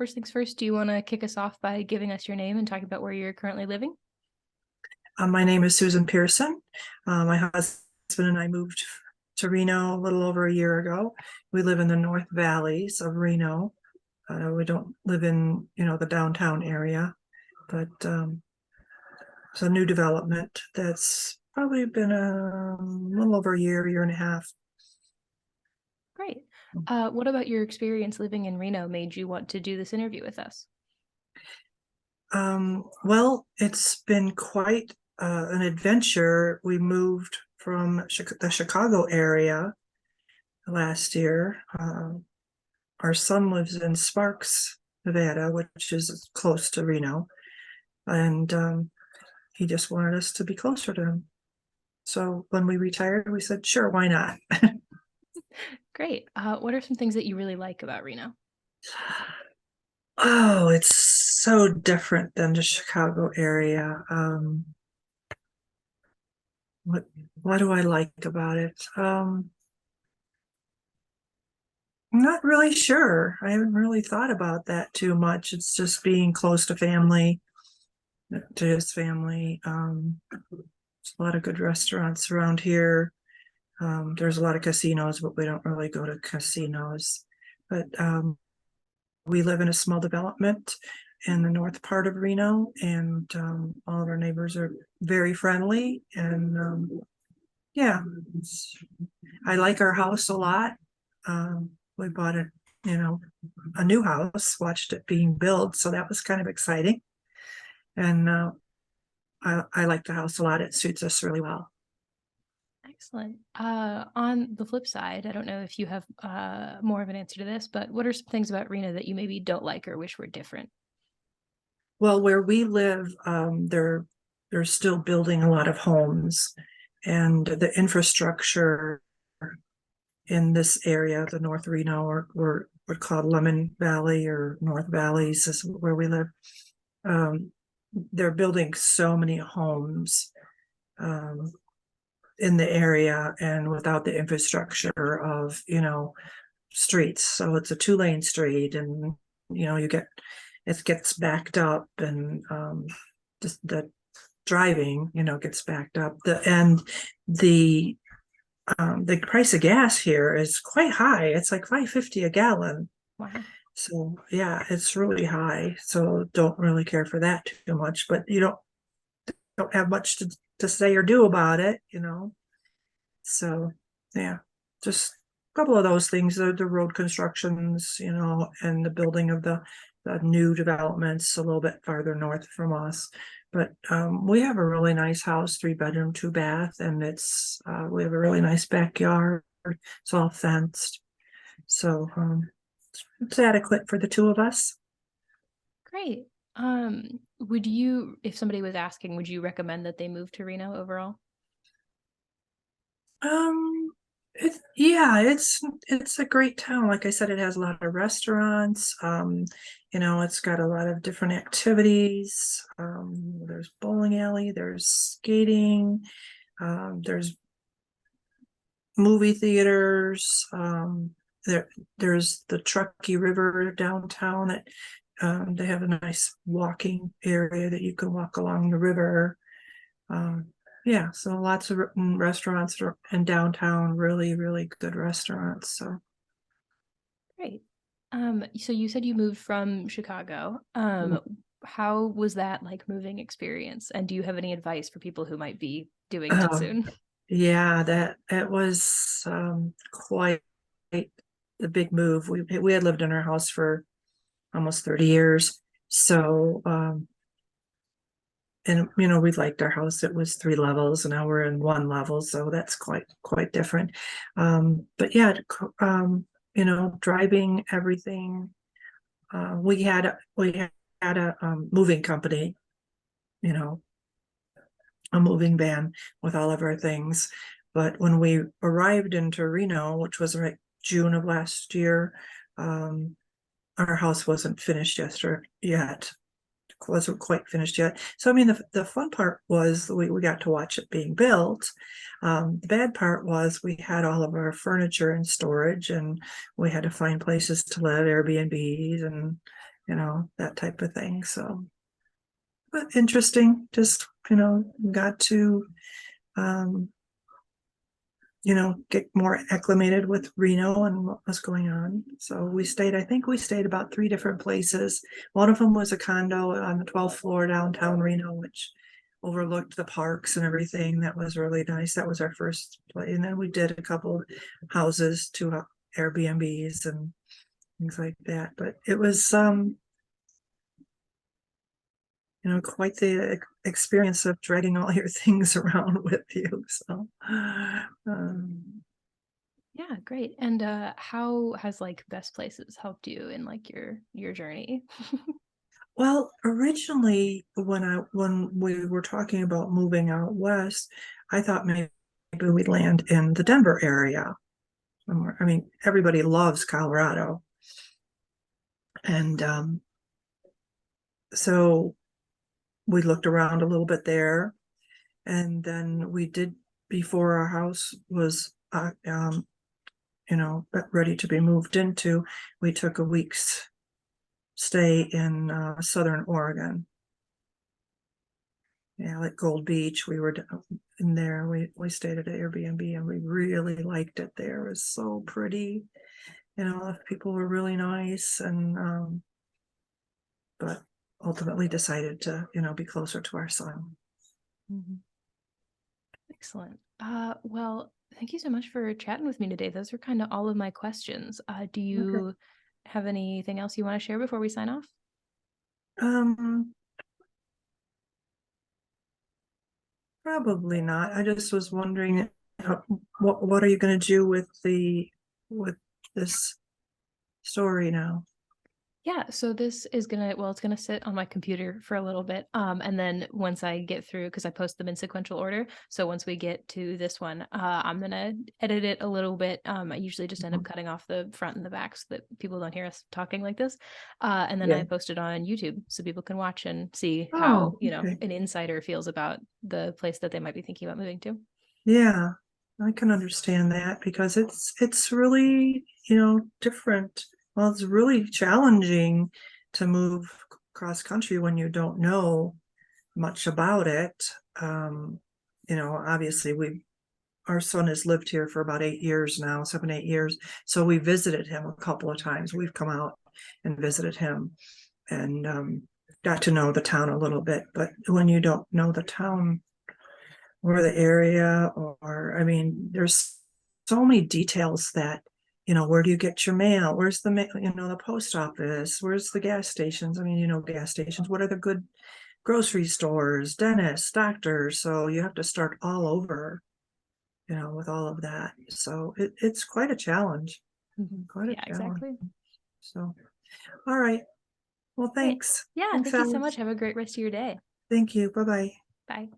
First things first, do you want to kick us off by giving us your name and talking about where you're currently living? My name is Susan Pearson. My husband and I moved to Reno a little over a year ago. We live in the North Valleys of Reno. We don't live in, the downtown area, but it's a new development that's probably been a little over a year and a half. Great. What about your experience living in Reno made you want to do this interview with us? Well, it's been quite an adventure. We moved from the Chicago area last year. Our son lives in Sparks, Nevada, which is close to Reno, and he just wanted us to be closer to him. So when we retired, we said, sure, why not? Great. What are some things that you really like about Reno? Oh, it's so different than the Chicago area. What do I like about it? I'm not really sure. I haven't really thought about that too much. It's just being close to family, to his family. There's a lot of good restaurants around here. There's a lot of casinos, but we don't really go to casinos. But we live in a small development in the north part of Reno, and all of our neighbors are very friendly. And yeah, I like our house a lot. We bought a new house, watched it being built, so that was kind of exciting. And I like the house a lot. It suits us really well. Excellent. On the flip side, I don't know if you have more of an answer to this, but what are some things about Reno that you maybe don't like or wish were different? Well, where we live, they're still building a lot of homes, and the infrastructure in this area, the North Reno, or we're called Lemon Valley or North Valleys, is where we live. They're building so many homes in the area, and without the infrastructure of streets. So it's a 2-lane street, and it gets backed up, and just the driving gets backed up. The price of gas here is quite high. It's like $5.50 a gallon. Wow. So yeah, it's really high. So don't really care for that too much, but you don't have much to say or do about it. So yeah, just a couple of those things, the road constructions, and the building of the new developments a little bit farther north from us. But we have a really nice house, 3-bedroom, 2-bath, and we have a really nice backyard. It's all fenced. So it's adequate for the two of us. Great. If somebody was asking, would you recommend that they move to Reno overall? Um, yeah, it's a great town. Like I said, it has a lot of restaurants. It's got a lot of different activities. There's bowling alley, there's skating, there's movie theaters. There's the Truckee River downtown that they have a nice walking area that you can walk along the river. Yeah, so lots of restaurants in downtown, really, really good restaurants. So Great. So you said you moved from Chicago. How was that like moving experience? And do you have any advice for people who might be doing that um, soon? yeah, that it was quite the big move. We had lived in our house for almost 30 years. So and we liked our house. It was 3 levels, and now we're in 1 level, so that's quite different. But yeah, driving everything. We had a moving company, you know, a moving van with all of our things. But when we arrived in Reno, which was like June of last year, our house wasn't finished yet. Wasn't quite finished yet. So I mean, the fun part was we got to watch it being built. The bad part was we had all of our furniture in storage, and we had to find places to live, Airbnbs, and that type of thing. So, but interesting, just, got to, um, get more acclimated with Reno and what was going on. So I think we stayed about 3 different places. One of them was a condo on the 12th floor downtown Reno, which overlooked the parks and everything. That was really nice. That was our first place. And then we did a couple houses, 2 Airbnbs and things like that. But it was, quite the experience of dragging all your things around with you. So, Yeah, great. And how has like best places helped you in like your journey? well, originally when we were talking about moving out west, I thought maybe we'd land in the Denver area. I mean, everybody loves Colorado, and so we looked around a little bit there, and then we did before our house was ready to be moved into. We took a week's stay in Southern Oregon. Yeah, like Gold Beach. We were in there. We stayed at an Airbnb and we really liked it there. It was so pretty. People were really nice, and but ultimately decided to, be closer to our son. Mhm. Excellent. Well, thank you so much for chatting with me today. Those are kind of all of my questions. Do Okay. you have anything else you want to share before we sign off? Um, Probably not. I just was wondering, what are you going to do with this story now? Yeah, so this is it's gonna sit on my computer for a little bit. And then once I get through, because I post them in sequential order. So once we get to this one, I'm gonna edit it a little bit. I usually just end up cutting off the front and the back so that people don't hear us talking like this. And then Yeah. I post it on YouTube so people can watch and see how, Oh, okay. an insider feels about the place that they might be thinking about moving to. Yeah, I can understand that because it's really, different. Well, it's really challenging to move cross country when you don't know much about it. Obviously our son has lived here for about 8 years now, 7, 8 years. So we visited him a couple of times. We've come out and visited him and got to know the town a little bit. But when you don't know the town or the area, or I mean, there's so many details that, where do you get your mail? Where's the post office? Where's the gas stations? I mean, gas stations. What are the good grocery stores, dentists, doctors? So you have to start all over, with all of that. So it's quite a challenge. Mhm. Quite a Yeah, challenge. exactly. So, all right. Well, Great. thanks. Yeah, Thanks, thank you so much. Alex. Have a great rest of your day. Thank you. Bye bye. Bye.